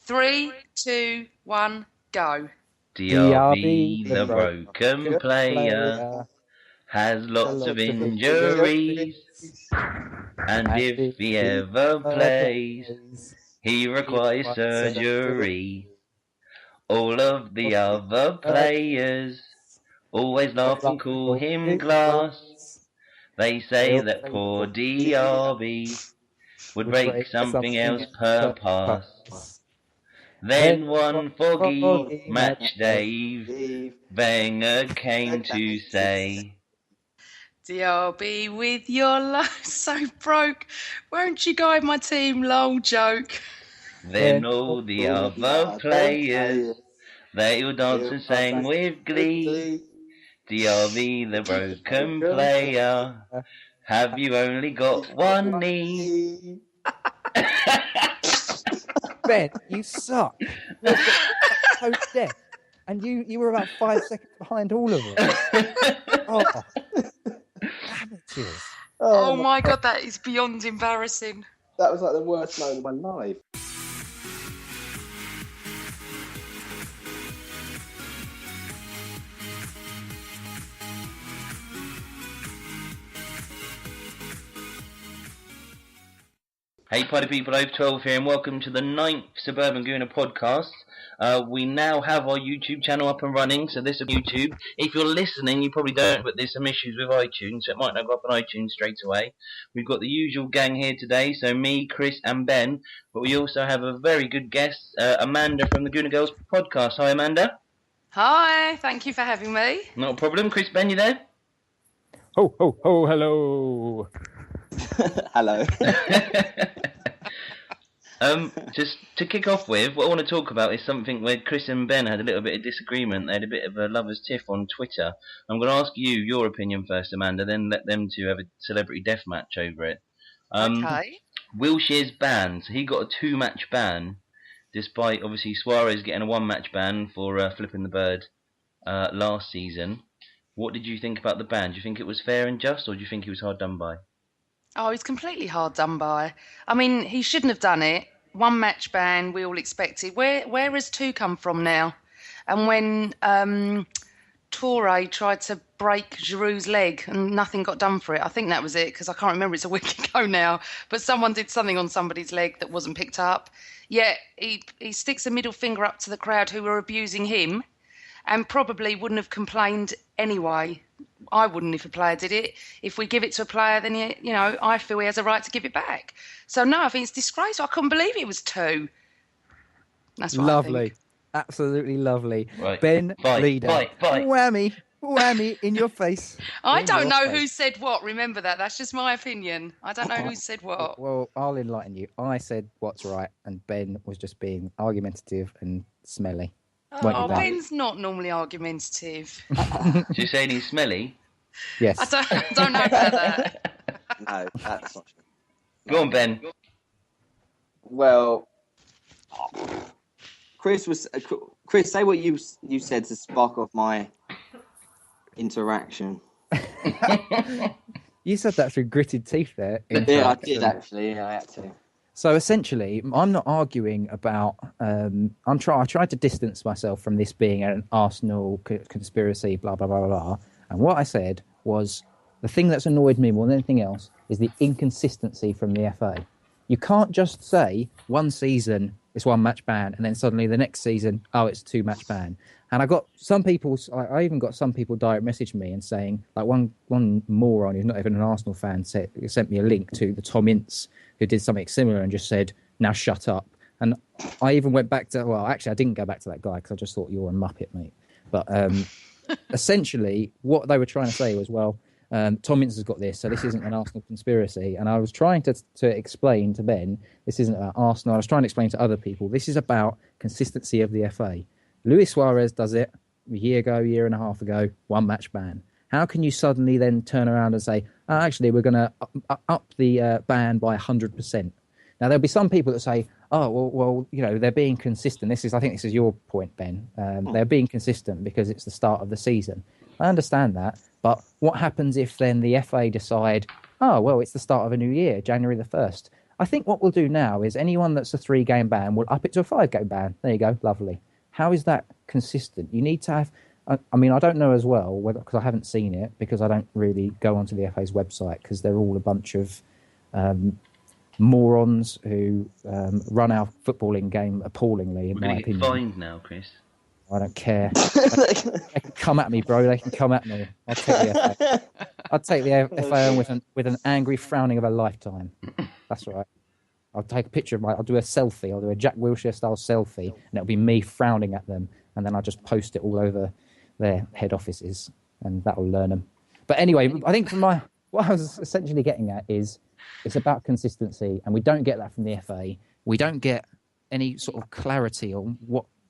3, 2, 1, go. Diaby, the broken player, has lots of injuries, and if he ever plays, he requires surgery. All of the other players always laugh and call him glass. They say that poor Diaby would break something else per pass. Then one foggy match day, Wenger came to say, Diaby, with your life so broke, won't you guide my team? Lol joke. Then all the other players, they all danced and sang with glee. Diaby, the broken player, have you only got one knee? Ben, you suck. You're so deaf. And you were about 5 seconds behind all of us. Oh, amateurs. Oh my God, that is beyond embarrassing. That was like the worst moment of my life. Hey party people, over 12 here and welcome to the 9th Suburban Gooner podcast. We now have our YouTube channel up and running, so this is YouTube. If you're listening, you probably don't, but there's some issues with iTunes, so it might not go up on iTunes straight away. We've got the usual gang here today, so me, Chris and Ben, but we also have a very good guest, Amanda from the Gooner Girls podcast. Hi Amanda. Hi, thank you for having me. Not a problem. Chris, Ben, you there? Ho, ho, ho, hello. Hello. Just to kick off with, what I want to talk about is something where Chris and Ben had a little bit of disagreement. They had a bit of a lover's tiff on Twitter. I'm going to ask you your opinion first, Amanda, then let them two have a celebrity death match over it. Okay. Wilshere's banned. He got a 2-match ban, despite obviously Suarez getting a 1-match ban for flipping the bird last season. What did you think about the ban? Do you think it was fair and just, or do you think he was hard done by? Oh, he's completely hard done by. I mean, he shouldn't have done it. 1-match ban, we all expected. Where has 2 come from now? And when Toure tried to break Giroud's leg and nothing got done for it, I think that was it, because I can't remember, it's a week ago now, but someone did something on somebody's leg that wasn't picked up. Yet he sticks a middle finger up to the crowd who were abusing him and probably wouldn't have complained anyway. I wouldn't if a player did it. If we give it to a player, then, I feel he has a right to give it back. So, no, I think it's disgraceful. I couldn't believe it was 2. That's what Lovely. I think. Absolutely lovely. Right. Ben, leader. Bye. Whammy in your face. I don't know who said what. Remember that. That's just my opinion. I don't know who said what. Well, I'll enlighten you. I said what's right, and Ben was just being argumentative and smelly. Oh, Ben's not normally argumentative. So you're saying he's smelly? Yes. I don't know about that. No, that's not true. Go on, Ben. Well, Chris, say what you said to spark off my interaction. You said that through gritted teeth there. Yeah, I did actually. Yeah, I had to. So essentially, I'm not arguing about. I tried to distance myself from this being an Arsenal conspiracy, blah blah blah blah blah. And what I said was the thing that's annoyed me more than anything else is the inconsistency from the FA. You can't just say one season it's 1-match ban and then suddenly the next season, oh, it's a 2-match ban. And I got some people. I even got some people direct message me and saying, like one moron who's not even an Arsenal fan sent me a link to the Tom Ince who did something similar and just said, now shut up. And I even went back to, well, actually, I didn't go back to that guy because I just thought you're a muppet, mate. But essentially, what they were trying to say was, well, Tom Ince has got this, so this isn't an Arsenal conspiracy. And I was trying to explain to Ben, this isn't about Arsenal. I was trying to explain to other people, this is about consistency of the FA. Luis Suarez does it a year and a half ago, 1-match ban. How can you suddenly then turn around and say, oh, actually, we're going to up the ban by 100%? Now, there'll be some people that say, oh, well, they're being consistent. I think this is your point, Ben. They're being consistent because it's the start of the season. I understand that. But what happens if then the FA decide, oh, well, it's the start of a new year, January the 1st, I think what we'll do now is anyone that's a 3-game ban, we'll up it to a 5-game ban. There you go, lovely. How is that consistent? You need to have. I mean, I don't know as well whether because I haven't seen it because I don't really go onto the FA's website because they're all a bunch of morons who run our footballing game appallingly. In my opinion, fined now, Chris. I don't care. They can come at me, bro. They can come at me. I'll take the FA. I'd take the FA on with an angry frowning of a lifetime. That's right. I'll take a picture of I'll do a selfie. I'll do a Jack Wilshere style selfie, and it'll be me frowning at them, and then I'll just post it all over their head offices, and that'll learn them. But anyway, I think what I was essentially getting at is it's about consistency, and we don't get that from the FA. We don't get any sort of clarity on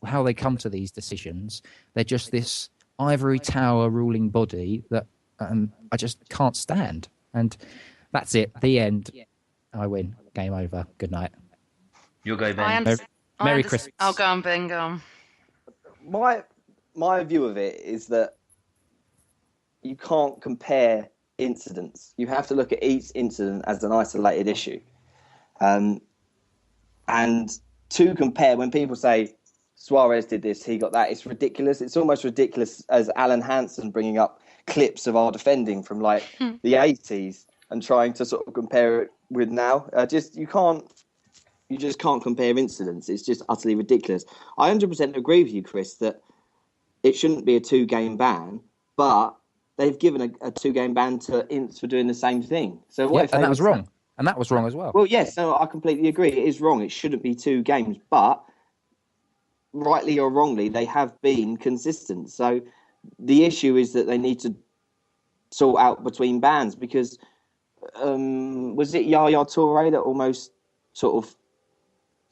how they come to these decisions. They're just this ivory tower ruling body that I just can't stand. And that's it. The end. I win. Game over. Good night. You'll go, Ben. Merry Christmas. I'll go on, Ben. Go on. My view of it is that you can't compare incidents. You have to look at each incident as an isolated issue. And to compare, when people say Suarez did this, he got that, it's ridiculous. It's almost ridiculous as Alan Hansen bringing up clips of our defending from like the 80s and trying to sort of compare it with now. You just can't compare incidents. It's just utterly ridiculous. I 100% agree with you, Chris, that it shouldn't be a 2-game ban, but they've given a 2-game ban to Ince for doing the same thing. So what and that was wrong. And that was wrong as well. Well, yes, no, I completely agree. It is wrong. It shouldn't be 2 games, but rightly or wrongly, they have been consistent. So the issue is that they need to sort out between bans because was it Yaya Toure that almost sort of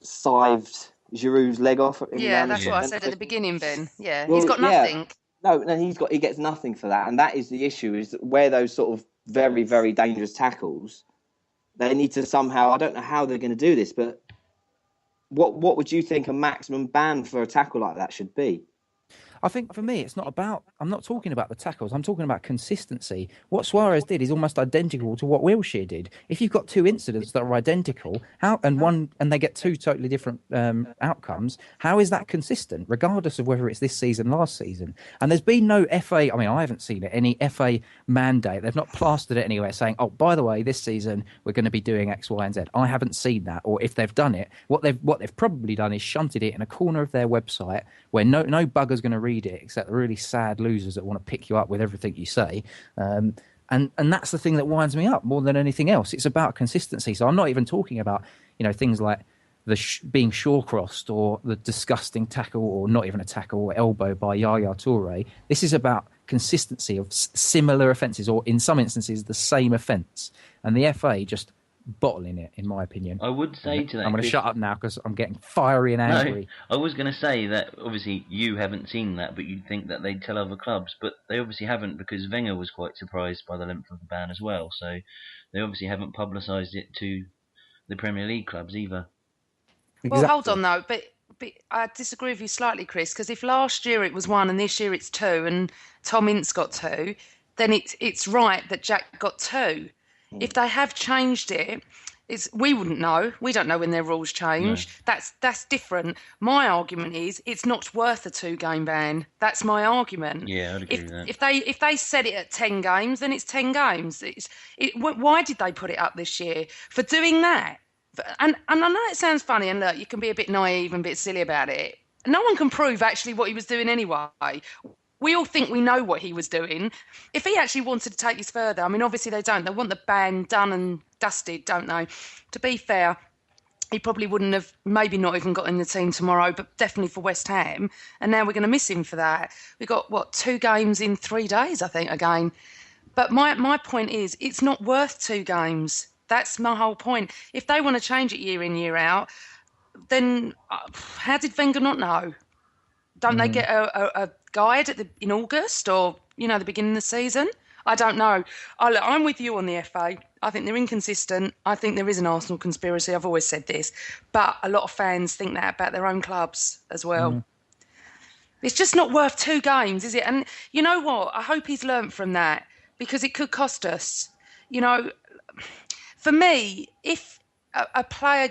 scythed Giroud's leg off? Yeah, that's what I said at the beginning, Ben. Yeah, well, he's got nothing. No, he gets nothing for that, and that is the issue. Is that where those sort of very, very dangerous tackles, they need to somehow. I don't know how they're going to do this, but what would you think a maximum ban for a tackle like that should be? I think for me, it's not about. I'm not talking about the tackles. I'm talking about consistency. What Suarez did is almost identical to what Wilshere did. If you've got 2 incidents that are identical, and they get 2 totally different outcomes, how is that consistent, regardless of whether it's this season, last season? And there's been no FA. I mean, I haven't seen it. Any FA mandate. They've not plastered it anywhere, saying, "Oh, by the way, this season we're going to be doing X, Y, and Z." I haven't seen that. Or if they've done it, what they've probably done is shunted it in a corner of their website where no bugger's going to read it except the really sad losers that want to pick you up with everything you say. And that's the thing that winds me up more than anything else. It's about consistency. So I'm not even talking about, things like being shore-crossed or the disgusting tackle or not even a tackle or elbow by Yaya Toure. This is about consistency of similar offences or in some instances the same offence. And the FA just bottling it, in my opinion. I would say to that, I'm going to shut up now because I'm getting fiery and angry. No, I was going to say that obviously you haven't seen that, but you'd think that they'd tell other clubs, but they obviously haven't because Wenger was quite surprised by the length of the ban as well. So they obviously haven't publicised it to the Premier League clubs either. Exactly. Well, hold on though, but I disagree with you slightly, Chris, because if last year it was 1 and this year it's 2 and Tom Ince got 2, then it's right that Jack got 2. If they have changed it, we wouldn't know. We don't know when their rules change. No. That's different. My argument is it's not worth a 2-game ban. That's my argument. Yeah, I'd agree with that. If they set it at 10 games, then it's 10 games. Why did they put it up this year for doing that? And I know it sounds funny, and look, you can be a bit naive and a bit silly about it. No one can prove actually what he was doing anyway. We all think we know what he was doing. If he actually wanted to take this further, I mean, obviously they don't. They want the ban done and dusted, don't they? To be fair, he probably wouldn't have, maybe not even got in the team tomorrow, but definitely for West Ham. And now we're going to miss him for that. We've got, 2 games in 3 days, I think, again. But my point is, it's not worth 2 games. That's my whole point. If they want to change it year in, year out, then how did Wenger not know? Don't they get a guide in August or, the beginning of the season? I don't know. I'm with you on the FA. I think they're inconsistent. I think there is an Arsenal conspiracy. I've always said this. But a lot of fans think that about their own clubs as well. It's just not worth 2 games, is it? And you know what? I hope he's learnt from that because it could cost us. For me, if a player,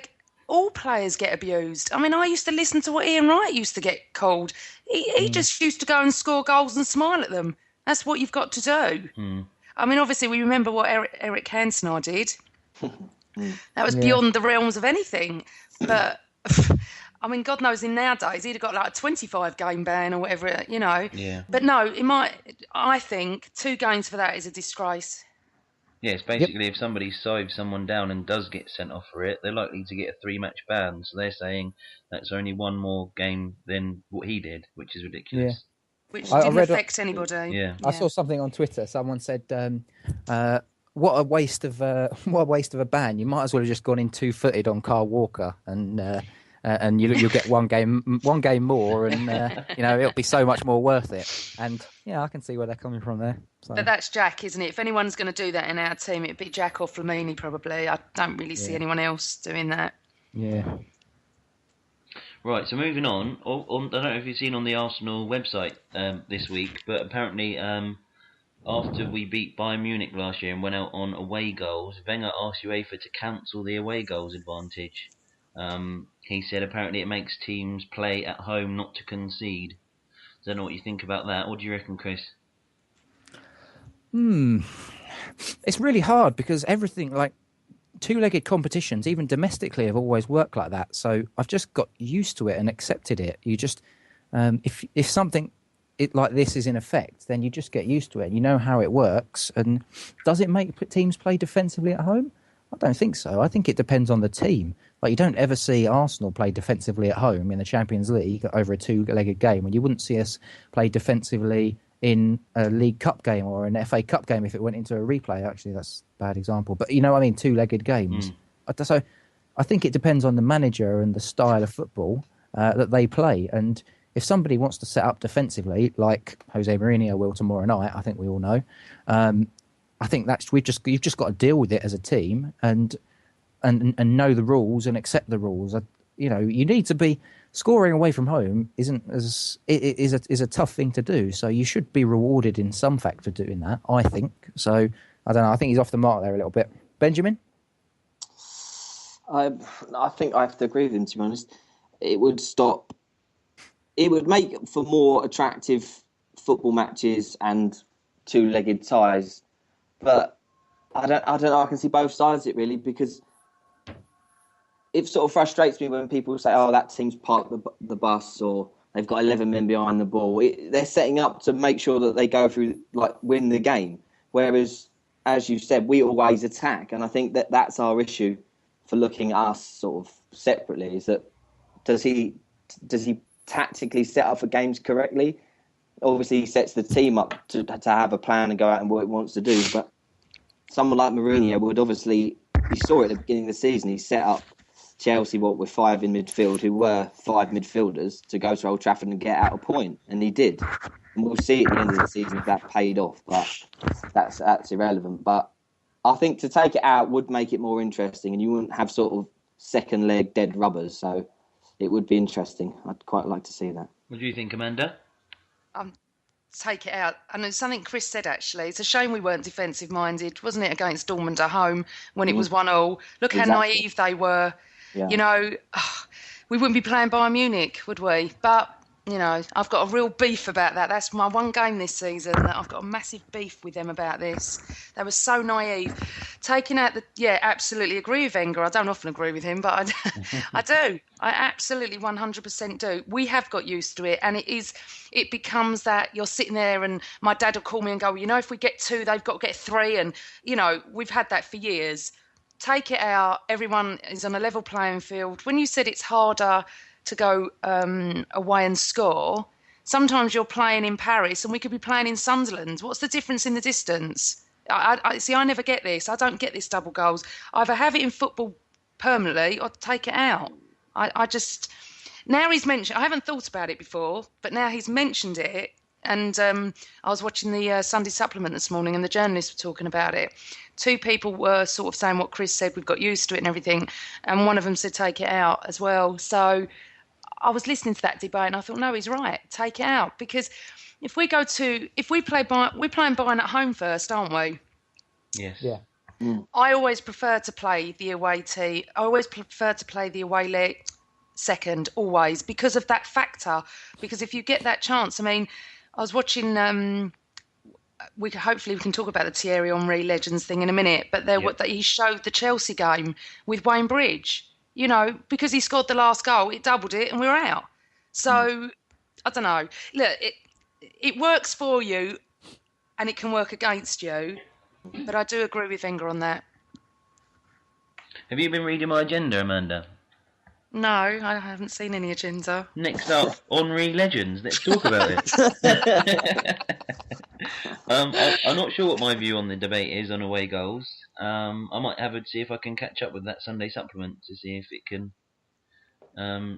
all players get abused. I mean, I used to listen to what Ian Wright used to get called. He just used to go and score goals and smile at them. That's what you've got to do. I mean, obviously, we remember what Eric Cantona did. That was beyond the realms of anything. But, I mean, God knows in nowadays, he'd have got like a 25-game ban or whatever, you know. Yeah. But no, I think 2 games for that is a disgrace. Yeah, it's basically if somebody sives someone down and does get sent off for it, they're likely to get a 3-match ban. So they're saying that's only 1 more game than what he did, which is ridiculous. Yeah. Which didn't affect anybody. Yeah. I saw something on Twitter. Someone said, "What a waste of a ban! You might as well have just gone in 2-footed on Carl Walker, and you'll get one game more, and it'll be so much more worth it." And I can see where they're coming from there. So. But that's Jack, isn't it? If anyone's going to do that in our team, it'd be Jack or Flamini probably. I don't really see anyone else doing that. Yeah. Right, so moving on, I don't know if you've seen on the Arsenal website this week, but apparently after we beat Bayern Munich last year and went out on away goals, Wenger asked UEFA to cancel the away goals advantage. He said apparently it makes teams play at home not to concede. Don't know what you think about that. What do you reckon, Chris? It's really hard because everything, like, 2-legged competitions, even domestically, have always worked like that. So I've just got used to it and accepted it. You just, if something like this is in effect, then you just get used to it. You know how it works. And does it make teams play defensively at home? I don't think so. I think it depends on the team. Like, you don't ever see Arsenal play defensively at home in the Champions League over a 2-legged game, and you wouldn't see us play defensively in a League Cup game or an FA Cup game if it went into a replay. Actually, that's a bad example. But you know what I mean? 2-legged games. So I think it depends on the manager and the style of football that they play. And if somebody wants to set up defensively, like Jose Mourinho will tomorrow night, I think we all know, I think you've just got to deal with it as a team and know the rules and accept the rules. You need to be scoring away from home is a tough thing to do. So you should be rewarded in some fact for doing that, I think. So I don't know. I think he's off the mark there a little bit. Benjamin? I think I have to agree with him, to be honest. It would make for more attractive football matches and 2-legged ties. But I don't know. I can see both sides of it, really, because it sort of frustrates me when people say, "Oh, that team's parked the bus," or they've got 11 men behind the ball. They're setting up to make sure that they go through, like, win the game. Whereas, as you said, we always attack, and I think that's our issue for looking at us sort of separately. Is that does he tactically set up for games correctly? Obviously, he sets the team up to have a plan and go out and what it wants to do. But someone like Mourinho would obviously, you saw it at the beginning of the season, he set up Chelsea, with 5 in midfield, who were 5 midfielders, to go to Old Trafford and get out a point. And he did. And we'll see at the end of the season if that paid off. But that's irrelevant. But I think to take it out would make it more interesting, and you wouldn't have sort of second leg dead rubbers. So it would be interesting. I'd quite like to see that. What do you think, Amanda? Take it out. And it's something Chris said, actually. It's a shame we weren't defensive-minded, wasn't it, against Dortmund at home when it was 1-1. Look how naive they were. Yeah. We wouldn't be playing Bayern Munich, would we? But, I've got a real beef about that. That's my one game this season that I've got a massive beef with them about this. They were so naive. Taking out absolutely agree with Wenger. I don't often agree with him, but I do. I absolutely 100% do. We have got used to it, and it becomes that you're sitting there and my dad will call me and go, if we get 2, they've got to get 3. And, we've had that for years. Take it out. Everyone is on a level playing field. When you said it's harder to go away and score, sometimes you're playing in Paris and we could be playing in Sunderland. What's the difference in the distance? I see. I never get this. I don't get this double goals. Either have it in football permanently or take it out. I just, now he's mentioned, I haven't thought about it before, but now he's mentioned it. And I was watching the Sunday supplement this morning and the journalists were talking about it. 2 people were sort of saying what Chris said, we've got used to it and everything. And one of them said take it out as well. So I was listening to that debate and I thought, no, he's right, take it out. Because we're playing Bayern at home first, aren't we? Yes. Yeah. I always prefer to play the away team. I always prefer to play the away leg second, always, because of that factor. Because if you get that chance, I mean, I was watching. Hopefully we can talk about the Thierry Henry Legends thing in a minute. But he showed the Chelsea game with Wayne Bridge. You know, because he scored the last goal, it doubled it, and we were out. So I don't know. Look, it works for you, and it can work against you. But I do agree with Wenger on that. Have you been reading my agenda, Amanda? No, I haven't seen any agenda. Next up, Henri Legends. Let's talk about it. I'm not sure what my view on the debate is on away goals. I might see if I can catch up with that Sunday supplement to see if it can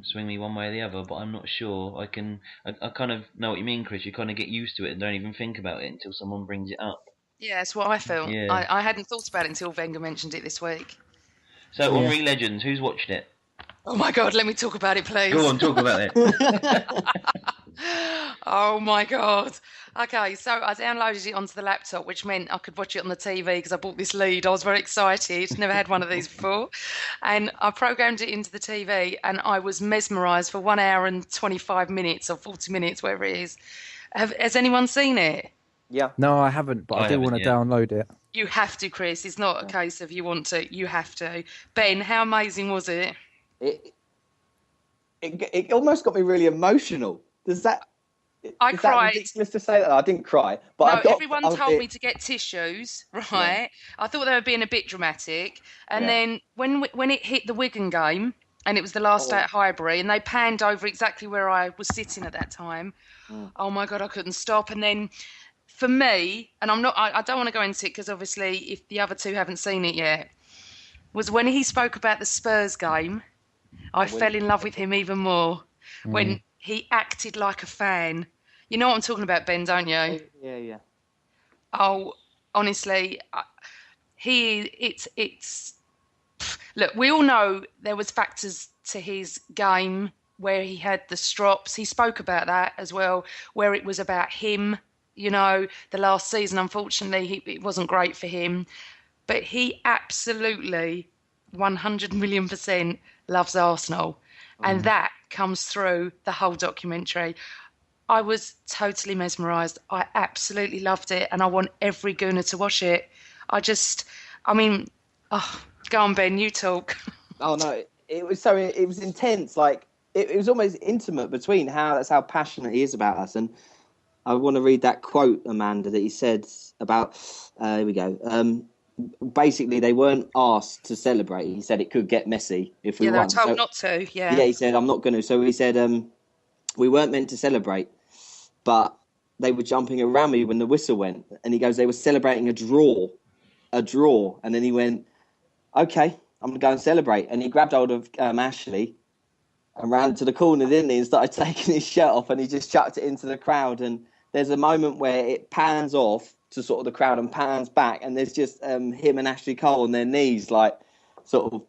swing me one way or the other. But I'm not sure. I kind of know what you mean, Chris. You kind of get used to it and don't even think about it until someone brings it up. Yeah, that's what I felt. Yeah. I hadn't thought about it until Wenger mentioned it this week. So, Henri Legends, who's watched it? Oh my God, let me talk about it, please. Go on, talk about it. Oh my God. Okay, so I downloaded it onto the laptop, which meant I could watch it on the TV because I bought this lead. I was very excited. Never had one of these before. And I programmed it into the TV and I was mesmerised for 1 hour and 25 minutes or 40 minutes, whatever it is. Has anyone seen it? Yeah. No, I haven't, but I do want to download it. You have to, Chris. It's not a case of you want to. You have to. Ben, how amazing was it? It almost got me really emotional. I cried. That ridiculous to say that? I didn't cry, but everyone told me to get tissues, right? Yeah. I thought they were being a bit dramatic, and then when it hit the Wigan game, and it was the last day at Highbury, and they panned over exactly where I was sitting at that time. Oh my God, I couldn't stop. And then for me, and I don't want to go into it because obviously if the other two haven't seen it yet, was when he spoke about the Spurs game, I fell in love with him even more when he acted like a fan. You know what I'm talking about, Ben, don't you? Yeah. Oh, honestly, look, we all know there was factors to his game where he had the strops. He spoke about that as well, where it was about him. You know, the last season, unfortunately, it wasn't great for him. But he absolutely 100 million% loves Arsenal. And that comes through the whole documentary. I was totally mesmerised. I absolutely loved it. And I want every Gooner to watch it. Go on, Ben, you talk. Oh, no, it was intense. Like, it was almost intimate between that's how passionate he is about us. And I want to read that quote, Amanda, that he said about, here we go. Basically, they weren't asked to celebrate. He said it could get messy if we won. They were told not to, Yeah, he said, I'm not going to. So he said, we weren't meant to celebrate, but they were jumping around me when the whistle went. And he goes, they were celebrating a draw. And then he went, okay, I'm going to go and celebrate. And he grabbed hold of Ashley and ran to the corner, didn't he, and started taking his shirt off, and he just chucked it into the crowd. And there's a moment where it pans off to sort of the crowd and pans back, and there's just him and Ashley Cole on their knees, like sort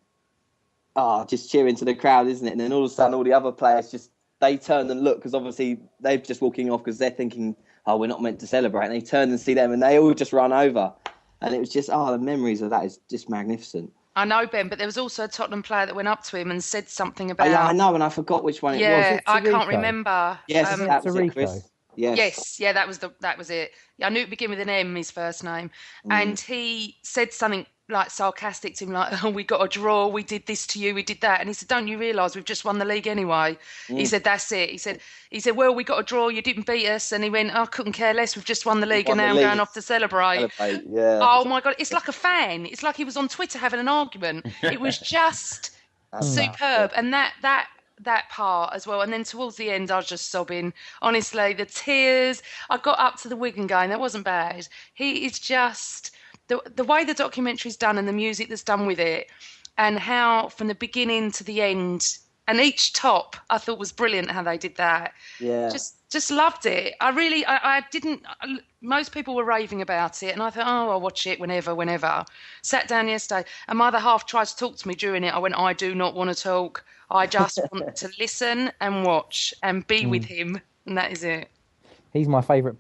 of just cheering to the crowd, isn't it? And then all of a sudden all the other players they turn and look, because obviously they're just walking off because they're thinking, oh, we're not meant to celebrate, and they turn and see them and they all just run over. And it was just the memories of that is just magnificent. I know, Ben, but there was also a Tottenham player that went up to him and said something about... Yeah, I know, and I forgot which one it was. Yeah, I can't remember. Yes, that was it, Chris. Yes, that was it. I knew it began with an M, his first name. And he said something like sarcastic to him, like, oh, we got a draw, we did this to you, we did that. And he said, don't you realise we've just won the league anyway? He said, that's it. He said, well, we got a draw, you didn't beat us. And he went, I couldn't care less, we've just won the league and now I'm going off to celebrate. Yeah. Oh my God, it's like a fan. It's like he was on Twitter having an argument. It was just superb. And that part as well, and then towards the end I was just sobbing. Honestly, the tears. I got up to the Wigan game, that wasn't bad. He is just the way the documentary's done and the music that's done with it, and how from the beginning to the end, and each top I thought was brilliant how they did that. Yeah, just loved it. I didn't. Most people were raving about it, and I thought, oh, I'll watch it whenever. Sat down yesterday, and my other half tried to talk to me during it. I went, I do not want to talk. I just want to listen and watch and be with him, and that is it. He's my favourite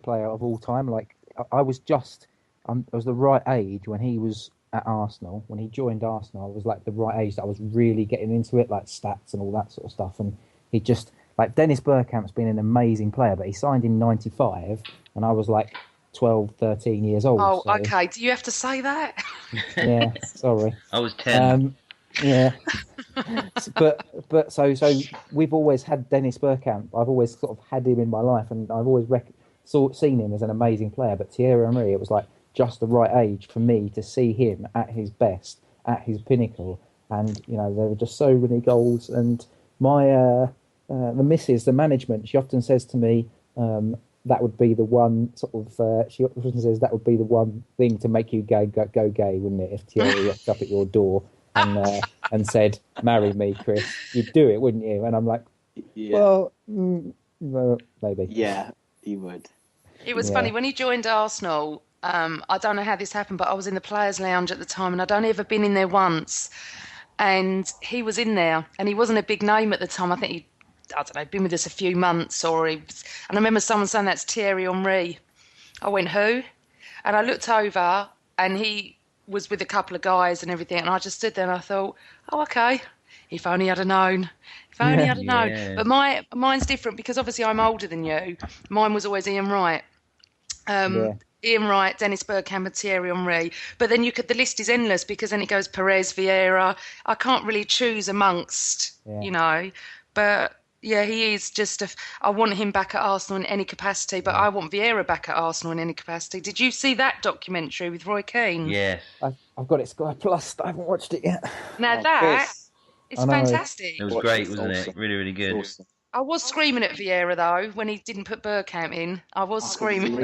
player of all time. Like, I was just I was the right age when he was at Arsenal. When he joined Arsenal, I was like the right age that I was really getting into it, like stats and all that sort of stuff. And he just, like, Dennis Bergkamp's been an amazing player, but he signed in '95, and I was like 12, 13 years old. Oh, So, okay. Do you have to say that? yeah, sorry. I was 10. Yeah. but so we've always had Dennis Bergkamp. I've always sort of had him in my life, and I've always seen him as an amazing player. But Thierry Henry, it was like just the right age for me to see him at his best, at his pinnacle. And you know, there were just so many goals. And my the missus, the management, she often says to me, that would be the one sort of. She often says that would be the one thing to make you go gay, wouldn't it? If Thierry rocked up at your door and said, "Marry me, Chris," you'd do it, wouldn't you? And I'm like, well, maybe. Yeah, he would. It was funny when he joined Arsenal. I don't know how this happened, but I was in the players' lounge at the time, and I'd only ever been in there once. And he was in there, and he wasn't a big name at the time. I think been with us a few months, and I remember someone saying, "That's Thierry Henry." I went, "Who?" And I looked over, and he was with a couple of guys and everything, and I just stood there and I thought, "Oh, okay. If only I'd have known. If only I'd have known." But mine's different because obviously I'm older than you. Mine was always Ian Wright. Ian Wright, Dennis Bergkamp and Thierry Henry. But then the list is endless because then it goes Perez, Vieira. I can't really choose amongst, But yeah, he is just I want him back at Arsenal in any capacity, but I want Vieira back at Arsenal in any capacity. Did you see that documentary with Roy Keane? Yes. I've got it Sky Plus. I haven't watched it yet. Now it's fantastic. It was great, wasn't it? Really, really good. Awesome. I was screaming at Vieira, though, when he didn't put Bergkamp in. I was screaming.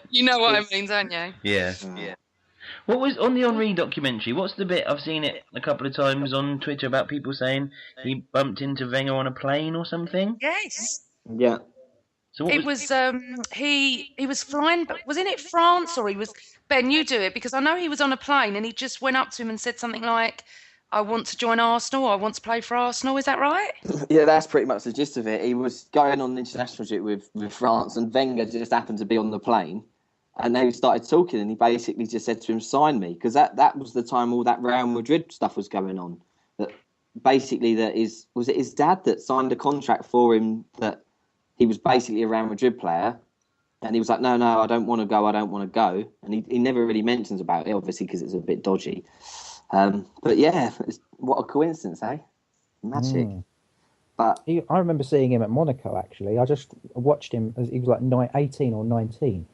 You know what I mean, don't you? Yeah. What was on the Henri documentary? What's the bit? I've seen it a couple of times on Twitter about people saying he bumped into Wenger on a plane or something. Yes. Yeah. So he was flying, but was it France or he was... Ben, you do it, because I know he was on a plane and he just went up to him and said something like, "I want to join Arsenal, I want to play for Arsenal." Is that right? Yeah, that's pretty much the gist of it. He was going on an international trip with France, and Wenger just happened to be on the plane. And they started talking, and he basically just said to him, "Sign me," because that was the time all that Real Madrid stuff was going on. That basically was it his dad that signed a contract for him, that he was basically a Real Madrid player, and he was like, "No, I don't want to go, and he never really mentions about it, obviously, because it's a bit dodgy. But yeah, what a coincidence, eh? Magic. But I remember seeing him at Monaco. Actually, I just watched him as he was like 18 or 19.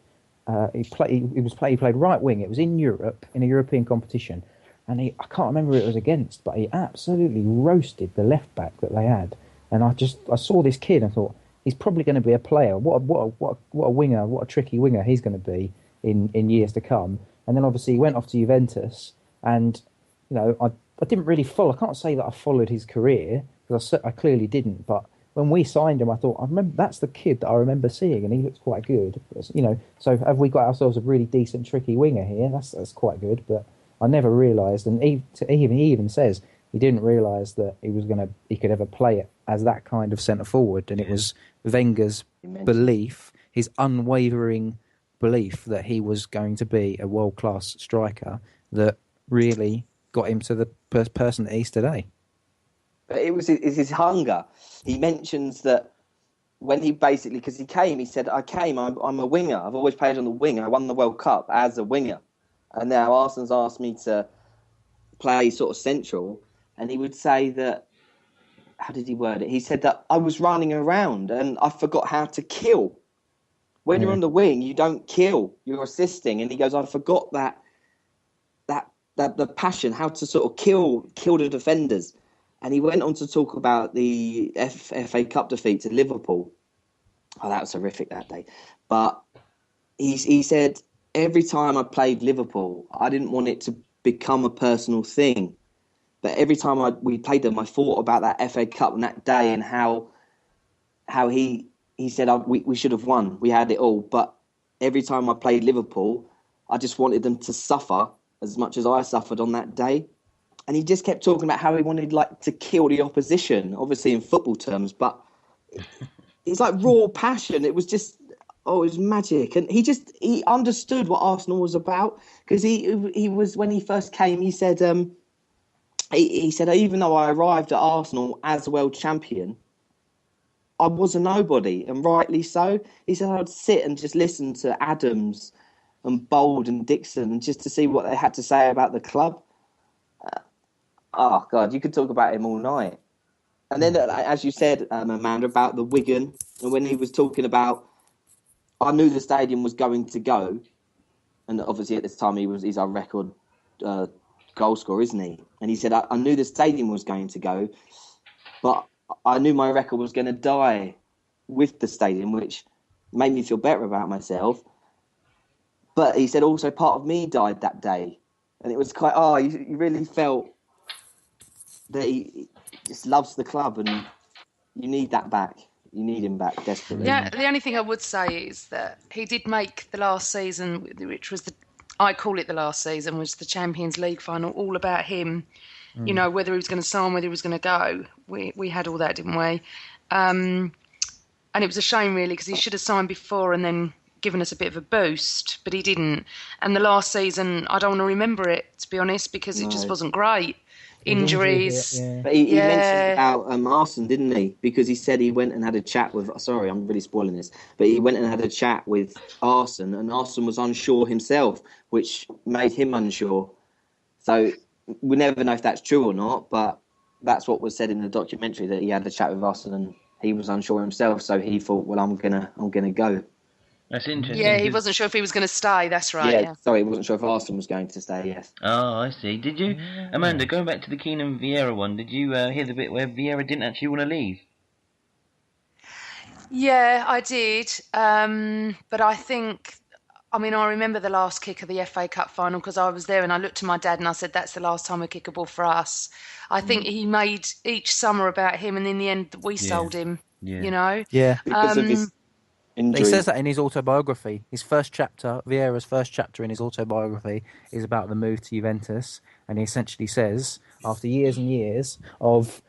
He played right wing. It was in Europe, in a European competition, and I can't remember who it was against, but he absolutely roasted the left back that they had. And I saw this kid and thought, he's probably going to be a player. What a winger! What a tricky winger he's going to be in years to come. And then obviously he went off to Juventus, and I didn't really follow. I can't say that I followed his career because I clearly didn't, but when we signed him, I thought, I remember that's the kid that I remember seeing, and he looks quite good. So have we got ourselves a really decent, tricky winger here? That's quite good. But I never realised, and he even says he didn't realise that he could ever play it as that kind of centre forward, and it was Wenger's belief, his unwavering belief that he was going to be a world class striker that really got him to the person that he is today. But it's his hunger. He mentions that when he basically, because he said, I'm a winger. I've always played on the wing. I won the World Cup as a winger. And now Arsenal's asked me to play sort of central. And he would say that, how did he word it? He said that I was running around and I forgot how to kill. When you're on the wing, you don't kill. You're assisting. And he goes, I forgot that the passion, how to sort of kill the defenders. And he went on to talk about the FA Cup defeat to Liverpool. Oh, that was horrific that day. But he said, every time I played Liverpool, I didn't want it to become a personal thing. But every time we played them, I thought about that FA Cup and that day and how he said we should have won. We had it all. But every time I played Liverpool, I just wanted them to suffer as much as I suffered on that day. And he just kept talking about how he wanted to kill the opposition, obviously in football terms, but it's like raw passion. It was just it was magic, and he understood what Arsenal was about, because he was, when he first came, he said he said, even though I arrived at Arsenal as world champion, I was a nobody, and rightly so. He said I'd sit and just listen to Adams and Bold and Dixon just to see what they had to say about the club. Oh God, you could talk about him all night. And then, as you said, Amanda, about the Wigan, and when he was talking about, I knew the stadium was going to go, and obviously at this time he's our record goal scorer, isn't he? And he said, I knew the stadium was going to go, but I knew my record was going to die with the stadium, which made me feel better about myself. But he said also part of me died that day, and it was quite. You really felt that he just loves the club, and you need that back. You need him back desperately. Yeah, the only thing I would say is that he did make the last season, which was I call it the last season, was the Champions League final, all about him. You know, whether he was going to sign, whether he was going to go. We had all that, didn't we? And it was a shame, really, because he should have signed before and then given us a bit of a boost, but he didn't. And the last season, I don't want to remember it, to be honest, because it just wasn't great. Injuries. But he mentioned about Arsene, didn't he? Because he said he went and had a chat with... Sorry, I'm really spoiling this. But he went and had a chat with Arsene, and Arsene was unsure himself, which made him unsure. So we never know if that's true or not, but that's what was said in the documentary, that he had a chat with Arsene and he was unsure himself, so he thought, well, I'm gonna go. That's interesting. Yeah, he wasn't sure if he was going to stay, that's right. Yeah, sorry, he wasn't sure if Arsene was going to stay, yes. Oh, I see. Did you, Amanda, going back to the Keenan Vieira one, did you hear the bit where Vieira didn't actually want to leave? Yeah, I did. But I think, I remember the last kick of the FA Cup final, because I was there and I looked to my dad and I said, that's the last time we kick a ball for us. I think he made each summer about him, and in the end, we sold him, you know? Yeah. Because of his injury. He says that in his autobiography. His first chapter, Vieira's first chapter in his autobiography, is about the move to Juventus. And he essentially says, after years and years of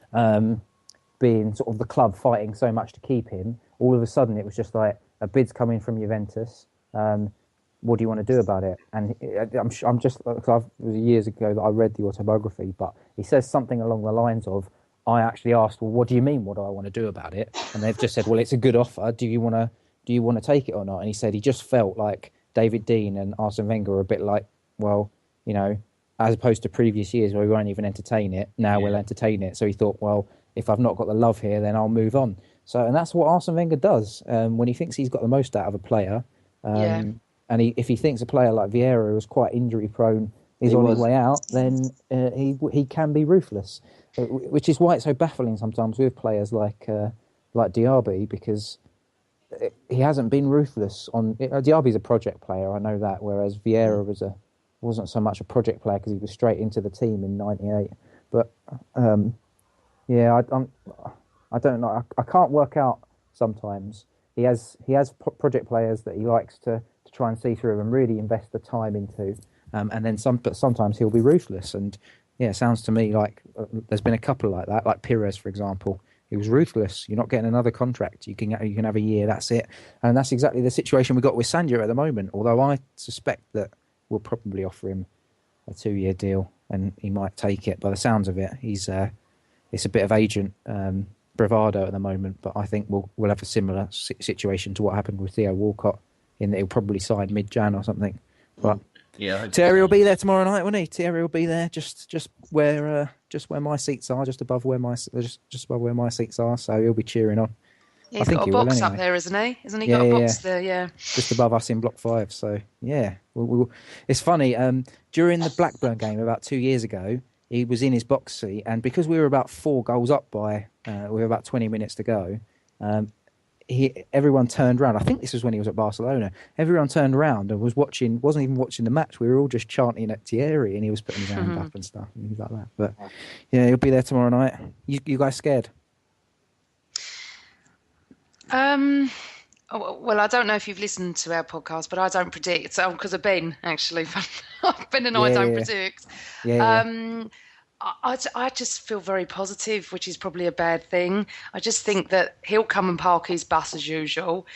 being sort of the club fighting so much to keep him, all of a sudden it was just like, a bid's coming from Juventus. What do you want to do about it? And I'm just, because it was years ago that I read the autobiography, but he says something along the lines of, I actually asked, well, what do you mean? What do I want to do about it? And they've just said, well, it's a good offer. Do you want to take it or not? And he said he just felt like David Dean and Arsene Wenger were a bit like, well, you know, as opposed to previous years where we won't even entertain it, now we'll entertain it. So he thought, well, if I've not got the love here, then I'll move on. So, and that's what Arsene Wenger does when he thinks he's got the most out of a player. And if he thinks a player like Vieira, who's quite injury prone, is on his way out, then he can be ruthless. Which is why it's so baffling sometimes with players like Diaby, because he hasn't been ruthless on. Diaby's a project player, I know that, whereas Vieira wasn't so much a project player because he was straight into the team in '98. But I don't know. I can't work out sometimes. He has project players that he likes to try and see through and really invest the time into, and then but sometimes he'll be ruthless. And yeah, it sounds to me like there's been a couple like that, like Pires, for example. He was ruthless. You're not getting another contract. You can have a year. That's it. And that's exactly the situation we got with Sancho at the moment. Although I suspect that we'll probably offer him a 2-year deal, and he might take it. By the sounds of it, it's a bit of agent bravado at the moment. But I think we'll have a similar situation to what happened with Theo Walcott, in that he'll probably sign mid-Jan or something. But yeah, Thierry will be there tomorrow night, won't he? Thierry will be there, just where my seats are, just above where my seats are. So he'll be cheering on. He's got a box up there, isn't he? Isn't he got a box there? Yeah, just above us in Block 5. So yeah, it's funny. During the Blackburn game about 2 years ago, he was in his box seat, and because we were about 4 goals up by, with about 20 minutes to go, everyone turned around. I think this was when he was at Barcelona. Everyone turned around and wasn't even watching the match. We were all just chanting at Thierry, and he was putting his hand up and stuff and things like that. But yeah, he'll be there tomorrow night. You guys scared? Well, I don't know if you've listened to our podcast, but I don't predict. So because of Ben, actually, Ben and I don't predict. I just feel very positive, which is probably a bad thing. I just think that he'll come and park his bus as usual.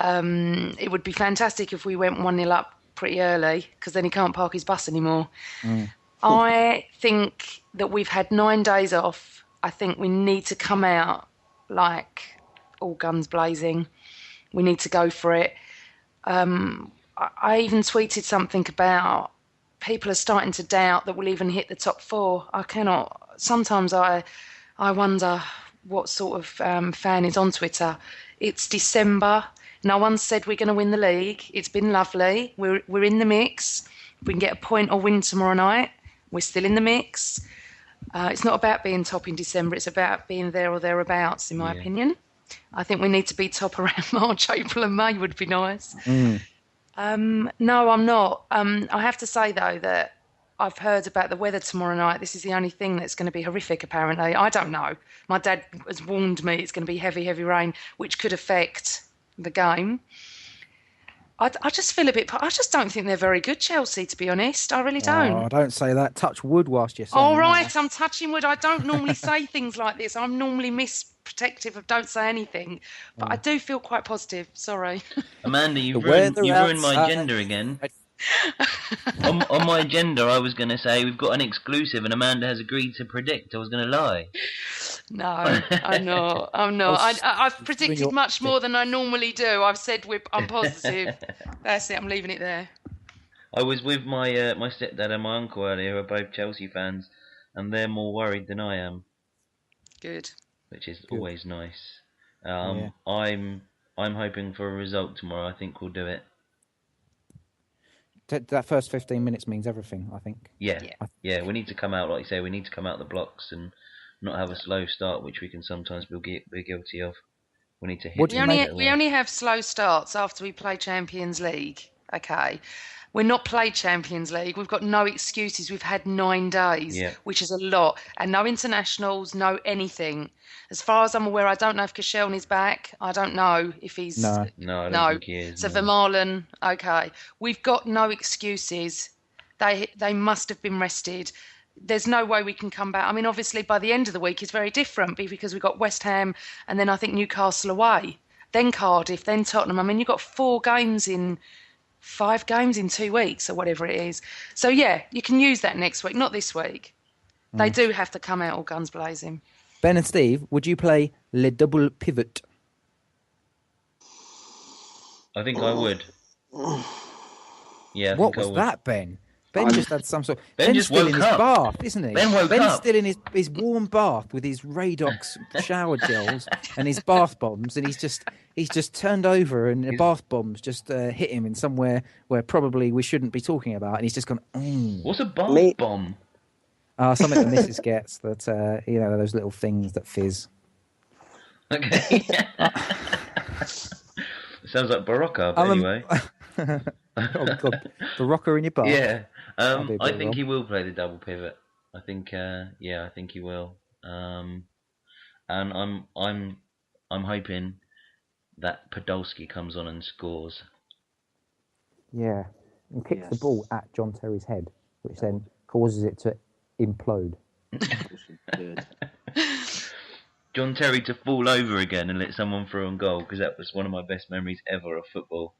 It would be fantastic if we went 1-0 up pretty early, because then he can't park his bus anymore. I think that we've had 9 days off. I think we need to come out like all guns blazing. We need to go for it. I even tweeted something about people are starting to doubt that we'll even hit the top 4. I cannot. Sometimes I wonder what sort of fan is on Twitter. It's December. No one said we're going to win the league. It's been lovely. We're in the mix. If we can get a point or win tomorrow night, we're still in the mix. It's not about being top in December. It's about being there or thereabouts, in my opinion. I think we need to be top around March, April and May would be nice. No, I'm not. I have to say, though, that I've heard about the weather tomorrow night. This is the only thing that's going to be horrific, apparently. I don't know. My dad has warned me it's going to be heavy, heavy rain, which could affect the game. I just feel a bit... I just don't think they're very good, Chelsea, to be honest. I really don't. Oh, don't say that. Touch wood whilst you're saying All right, that. I'm touching wood. I don't normally say things like this. I'm normally protective of don't say anything. But I do feel quite positive. Sorry. Amanda, you The ruined weather my outside. agenda again. on my agenda, I was going to say we've got an exclusive and Amanda has agreed to predict. I was going to lie. No, I'm not. I've predicted much more than I normally do. I've said I'm positive. That's it. I'm leaving it there. I was with my my stepdad and my uncle earlier, who are both Chelsea fans, and they're more worried than I am. Good. Which is always nice. Yeah. I'm hoping for a result tomorrow. I think we'll do it. That first 15 minutes means everything, I think. Yeah. We need to come out, like you say, we need to come out the blocks and not have a slow start, which we can sometimes be guilty of. We need to hit. We only have slow starts after we play Champions League. Okay. We're not played Champions League. We've got no excuses. We've had 9 days, which is a lot. And no internationals, no anything. As far as I'm aware, I don't know if Koscielny's back. I don't know if he's... No, I don't think he is. So Vermaelen, okay. We've got no excuses. They must have been rested. There's no way we can come back. I mean, obviously, by the end of the week, it's very different because we've got West Ham and then I think Newcastle away. Then Cardiff, then Tottenham. I mean, you've got 5 games in 2 weeks or whatever it is. So, yeah, you can use that next week, not this week. They do have to come out all guns blazing. Ben and Steve, would you play Le Double Pivot? I think I would. Yeah. What was that, Ben? Ben just had some sort. Ben Ben's just still woke in his up. bath, isn't he? Ben woke Ben's up. still in his warm bath with his Radox shower gels and his bath bombs, and he's just turned over, and the bath bombs just hit him in somewhere where probably we shouldn't be talking about, and he's just gone. What's a bath bomb? Something the missus gets that those little things that fizz. Okay. Sounds like Barocca, but anyway. Oh God, the rocker in your bath. Yeah, I think wrong. he will play the double pivot. I think, I think he will. And I'm hoping that Podolski comes on and scores. Yeah, and kicks the ball at John Terry's head, which then causes it to implode. Good. John Terry to fall over again and let someone through on goal, because that was one of my best memories ever of football.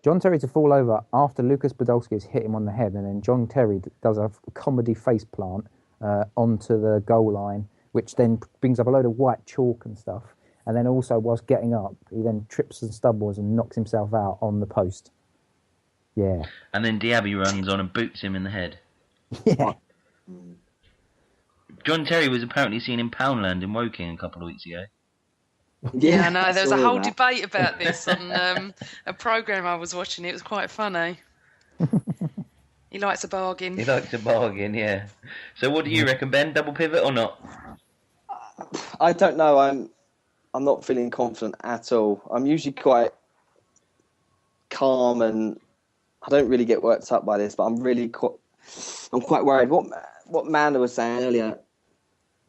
John Terry to fall over after Lucas Podolski has hit him on the head, and then John Terry does a comedy face plant onto the goal line, which then brings up a load of white chalk and stuff. And then also, whilst getting up, he then trips and stumbles and knocks himself out on the post. Yeah. And then Diaby runs on and boots him in the head. Yeah. John Terry was apparently seen in Poundland in Woking a couple of weeks ago. Yeah, I know. There was a whole debate about this on a programme I was watching. It was quite funny. He likes a bargain. He likes a bargain, yeah. So what do you reckon, Ben? Double pivot or not? I don't know. I'm not feeling confident at all. I'm usually quite calm and I don't really get worked up by this, but I'm quite worried. What Amanda was saying earlier,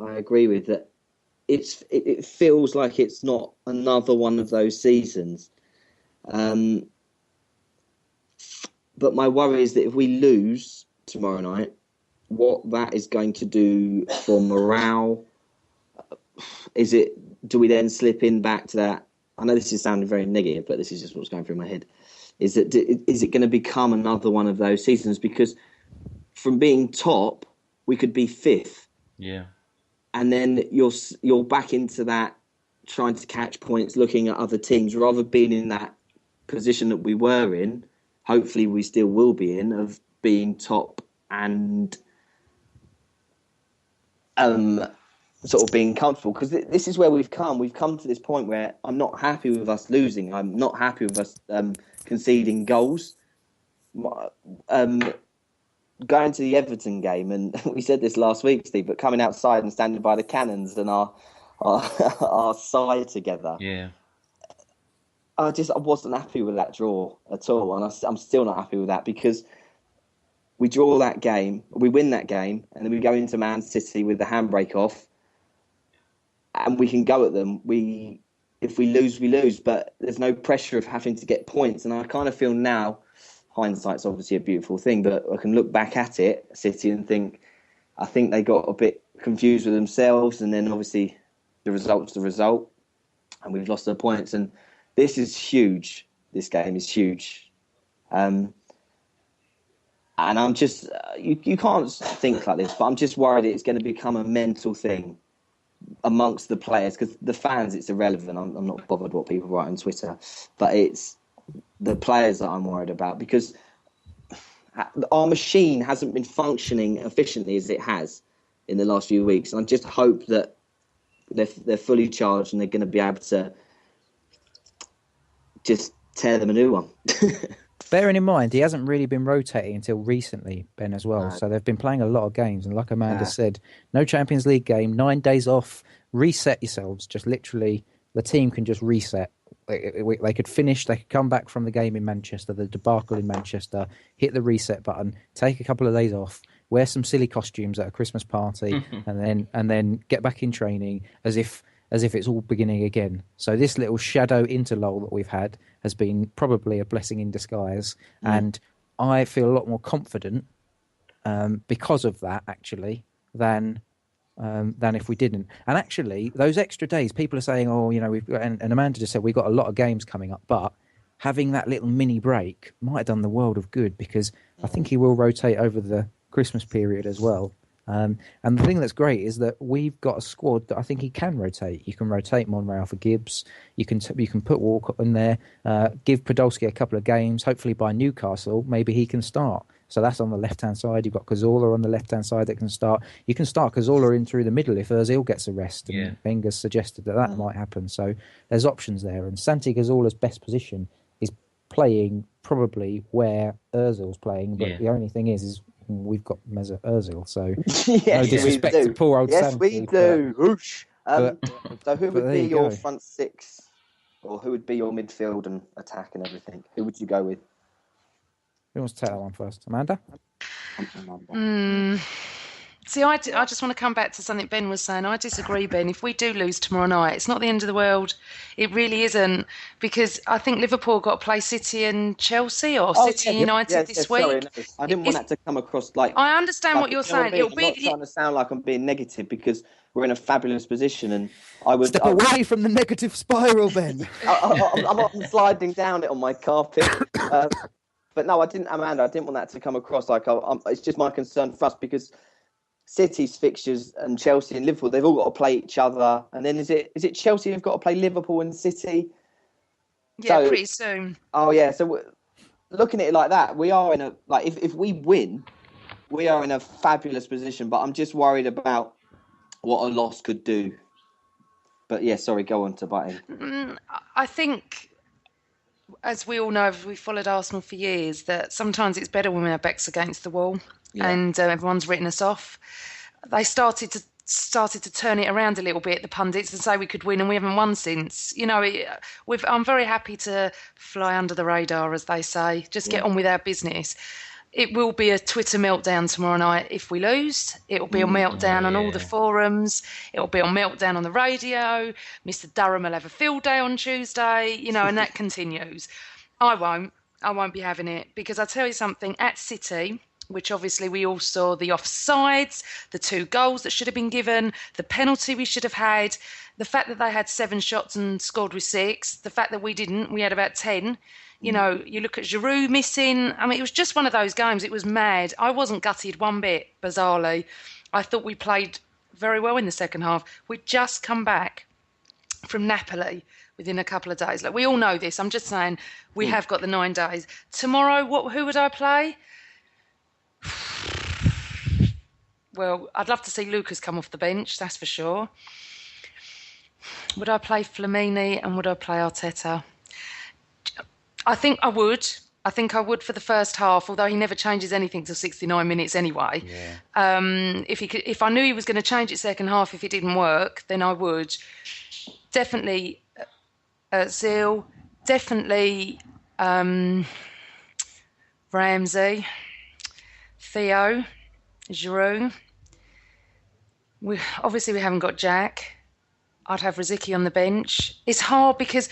I agree with that. It feels like it's not another one of those seasons. But my worry is that if we lose tomorrow night, what that is going to do for morale. Do we then slip in back to that I know this is sounding very negative, but this is just what's going through my head. Is it going to become another one of those seasons? Because from being top, we could be fifth. Yeah. And then you're back into that, trying to catch points, looking at other teams, rather being in that position that we were in. Hopefully, we still will be in, of being top and sort of being comfortable, because this is where we've come. We've come to this point where I'm not happy with us losing. I'm not happy with us conceding goals. Going to the Everton game, and we said this last week, Steve, but coming outside and standing by the cannons and our side together. Yeah. I wasn't happy with that draw at all, and I'm still not happy with that, because we draw that game, we win that game, and then we go into Man City with the handbrake off, and we can go at them. If we lose, we lose, but there's no pressure of having to get points. And I kind of feel now, hindsight's obviously a beautiful thing, but I can look back at it, City, and think, I think they got a bit confused with themselves, and then obviously the result's the result, and we've lost the points. And this is huge. This game is huge. And I'm just, you can't think like this, but I'm just worried it's going to become a mental thing amongst the players, because the fans, it's irrelevant. I'm not bothered what people write on Twitter, but it's the players that I'm worried about, because our machine hasn't been functioning efficiently as it has in the last few weeks. And I just hope that they're fully charged and they're going to be able to just tear them a new one. Bearing in mind, he hasn't really been rotating until recently, Ben, as well. So they've been playing a lot of games. And like Amanda said, no Champions League game, 9 days off, reset yourselves. Just literally, the team can just reset. They could finish, they could come back from the game in Manchester, the debacle in Manchester, hit the reset button, take a couple of days off, wear some silly costumes at a Christmas party, and then get back in training as if it's all beginning again. So this little shadow interlull that we've had has been probably a blessing in disguise. And I feel a lot more confident because of that, actually, than if we didn't. And actually, those extra days, people are saying, oh, we've got, and Amanda just said, we've got a lot of games coming up, but having that little mini break might have done the world of good, because I think he will rotate over the Christmas period as well. And the thing that's great is that we've got a squad that I think he can rotate. You can rotate Monreal for Gibbs. You can put Walker in there, give Podolski a couple of games. Hopefully by Newcastle, maybe he can start. So that's on the left-hand side. You've got Cazorla on the left-hand side that can start. You can start Cazorla in through the middle if Ozil gets a rest. And Wenger's suggested that might happen. So there's options there. And Santi Cazorla's best position is playing probably where Ozil's playing. But the only thing is we've got Mesut Ozil, so no disrespect to poor old Santi. Yes, we do. So who would be your front six, or who would be your midfield and attack and everything? Who would you go with? Who wants to take that one first? Amanda? See, I just want to come back to something Ben was saying. I disagree, Ben. If we do lose tomorrow night, it's not the end of the world. It really isn't, because I think Liverpool got to play City and Chelsea, or City United this week. Sorry, no. I didn't want that to come across like... I understand what you're saying. I'm not trying to sound like I'm being negative, because we're in a fabulous position, and I would... Step away from the negative spiral, Ben. I'm sliding down it on my carpet. But no, Amanda, I didn't want that to come across like it's just my concern for us, because City's fixtures and Chelsea and Liverpool, they've all got to play each other. And then is it Chelsea who've got to play Liverpool and City? Yeah, pretty soon. Oh, yeah. So looking at it like that, we are in a... Like, if we win, we are in a fabulous position. But I'm just worried about what a loss could do. But, yeah, sorry, go on to Butting. I think, as we all know, we've followed Arsenal for years, that sometimes it's better when our backs against the wall. Yeah. And everyone's written us off. They started to turn it around a little bit, the pundits, and say we could win, and we haven't won since. I'm very happy to fly under the radar, as they say. Just get on with our business. It will be a Twitter meltdown tomorrow night if we lose. It will be a meltdown on all the forums. It will be a meltdown on the radio. Mr. Durham will have a field day on Tuesday, and that continues. I won't be having it, because I tell you something, at City, which obviously we all saw the offsides, the 2 goals that should have been given, the penalty we should have had, the fact that they had 7 shots and scored with 6, the fact that we didn't, we had about 10. You know, you look at Giroud missing. I mean, it was just one of those games. It was mad. I wasn't gutted one bit, bizarrely. I thought we played very well in the second half. We'd just come back from Napoli within a couple of days. Like, we all know this. I'm just saying we have got the 9 days. Tomorrow, who would I play? Well, I'd love to see Lucas come off the bench, that's for sure. Would I play Flamini and would I play Arteta? I think I would. I think I would for the first half, although he never changes anything till 69 minutes anyway. Yeah. If I knew he was going to change it second half if it didn't work, then I would. Definitely Zil. Definitely Ramsey. Theo. Giroud. We haven't got Jack. I'd have Rosicky on the bench. It's hard because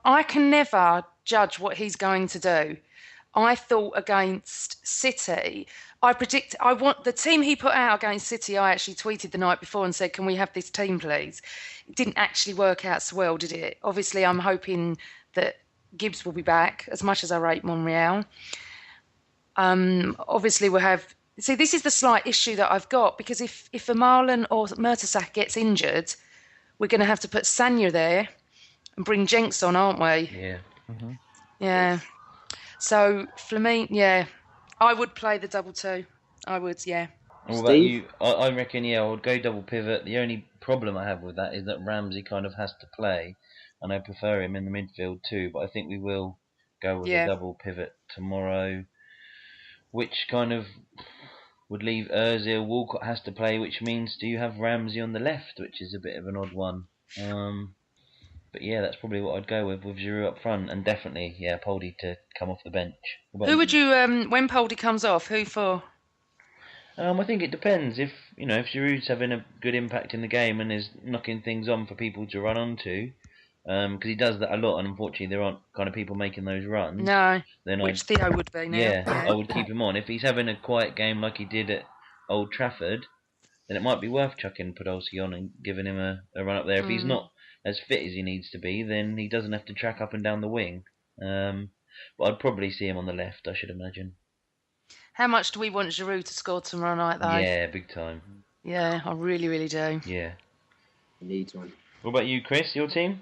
I can never judge what he's going to do. I thought against City, I want the team he put out against City. I actually tweeted the night before and said, "Can we have this team, please?" It didn't actually work out so well, did it? Obviously, I'm hoping that Gibbs will be back. As much as I rate Monreal, obviously we'll have. See, this is the slight issue that I've got, because if Marlon or Mertesacker gets injured, we're going to have to put Sanya there and bring Jenks on, aren't we? Yeah. Mm-hmm. Yeah. So, Flamini, yeah. I would play the 2-2. I would, yeah. What about you? I reckon, yeah, I would go double pivot. The only problem I have with that is that Ramsey kind of has to play, and I prefer him in the midfield too, but I think we will go with a double pivot tomorrow, which kind of would leave Ozil. Walcott has to play, which means do you have Ramsey on the left, which is a bit of an odd one. But yeah, that's probably what I'd go with Giroud up front, and definitely, yeah, Poldy to come off the bench. Who would you, when Poldy comes off, who for? I think it depends. If Giroud's having a good impact in the game and is knocking things on for people to run onto, because he does that a lot, and unfortunately there aren't kind of people making those runs. No, then which Theo would be now. Yeah, I would keep him on. If he's having a quiet game like he did at Old Trafford, then it might be worth chucking Podolski on and giving him a run up there. If he's not as fit as he needs to be, then he doesn't have to track up and down the wing. But I'd probably see him on the left, I should imagine. How much do we want Giroud to score tomorrow night, though? Yeah, big time. Yeah, I really, really do. Yeah. He needs one. What about you, Chris? Your team?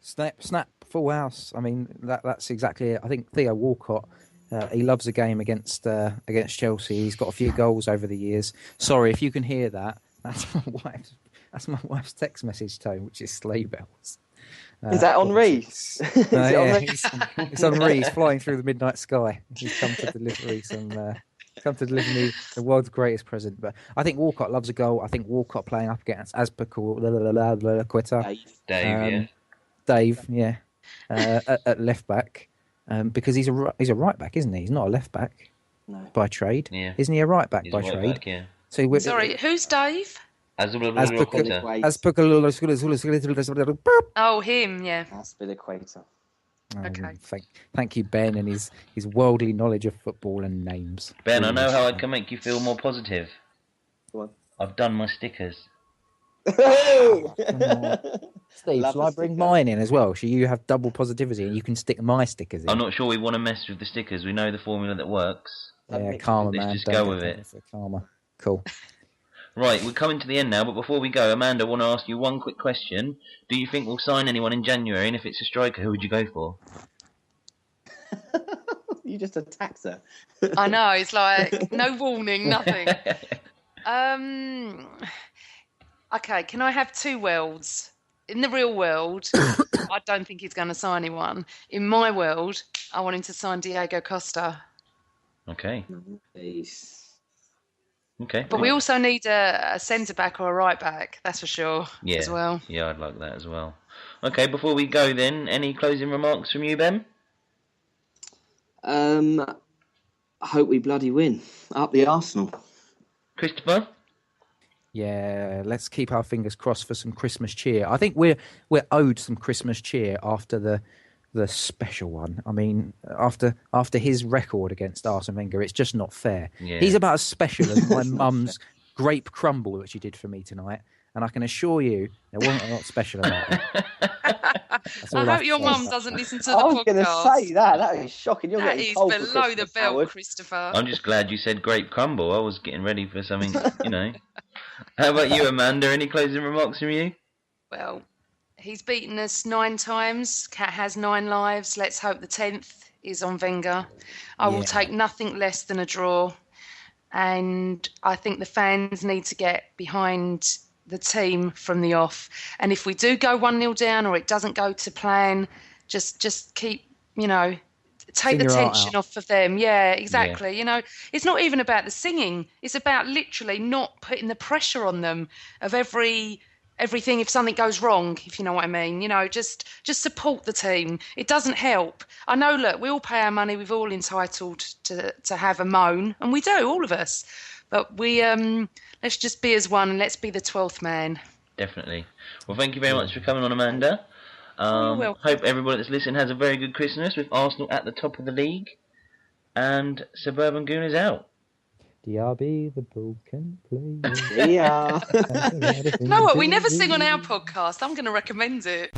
Snap, full house. I mean, that's exactly it. I think Theo Walcott, he loves a game against Chelsea. He's got a few goals over the years. Sorry if you can hear that. That's my wife's text message tone, which is sleigh bells. Is that Henri? It's Henri. He's flying through the midnight sky. He's come to deliver me the world's greatest present. But I think Walcott loves a goal. I think Walcott playing up against Azpilicueta. Dave, yeah, at left back, because he's a right back, isn't he? He's not a left back by trade. Yeah. Isn't he a right back He's by right trade? back, yeah. So sorry, who's Dave? Azpilicueta. Oh, him, yeah. Azpilicueta. Okay. Thank you, Ben, and his worldly knowledge of football and names. Ben, I know how I can make you feel more positive. Go on. I've done my stickers. Steve, shall I bring mine in as well? Shall you have double positivity and you can stick my stickers in? I'm not sure we want to mess with the stickers. We know the formula that works. Yeah, karma, man. Let's just go with it. Karma. Cool. Right, we're coming to the end now, but before we go, Amanda, I want to ask you one quick question. Do you think we'll sign anyone in January? And if it's a striker, who would you go for? You just attacked her. I know, it's like no warning, nothing. Okay, can I have two worlds? In the real world, I don't think he's going to sign anyone. In my world, I want him to sign Diego Costa. Okay. Nice. Okay. But we also need a centre-back or a right-back, that's for sure, as well. Yeah, I'd like that as well. Okay, before we go then, any closing remarks from you, Ben? I hope we bloody win. Up the Arsenal. Christopher? Yeah, let's keep our fingers crossed for some Christmas cheer. I think we're owed some Christmas cheer after the the special one. I mean, after his record against Arsene Wenger, it's just not fair. Yeah. He's about as special as my mum's grape crumble that she did for me tonight, and I can assure you there wasn't a lot special about it. I hope your mum doesn't listen to the I was podcast. going to say that. That is shocking. You're That getting is cold for below the Christmas, belt, Howard. Christopher. I'm just glad you said grape crumble. I was getting ready for something, you know. How about you, Amanda? Any closing remarks from you? Well, he's beaten us 9 times. Cat has 9 lives. Let's hope the 10th is on Wenger. I will take nothing less than a draw. And I think the fans need to get behind the team from the off. And if we do go 1-0 down or it doesn't go to plan, just keep, take the tension off of them. Yeah, exactly. Yeah. It's not even about the singing. It's about literally not putting the pressure on them of everything if something goes wrong, if you know what I mean. Just support the team. It doesn't help. I know, look, we all pay our money. We're all entitled to have a moan, and we do, all of us. But we let's just be as one, and let's be the 12th man. Definitely. Well, thank you very much for coming on, Amanda. You're welcome. Hope everybody that's listening has a very good Christmas with Arsenal at the top of the league and Suburban Gooners out. Diaby, the broken player. Yeah. You know what? We never sing on our podcast. I'm going to recommend it.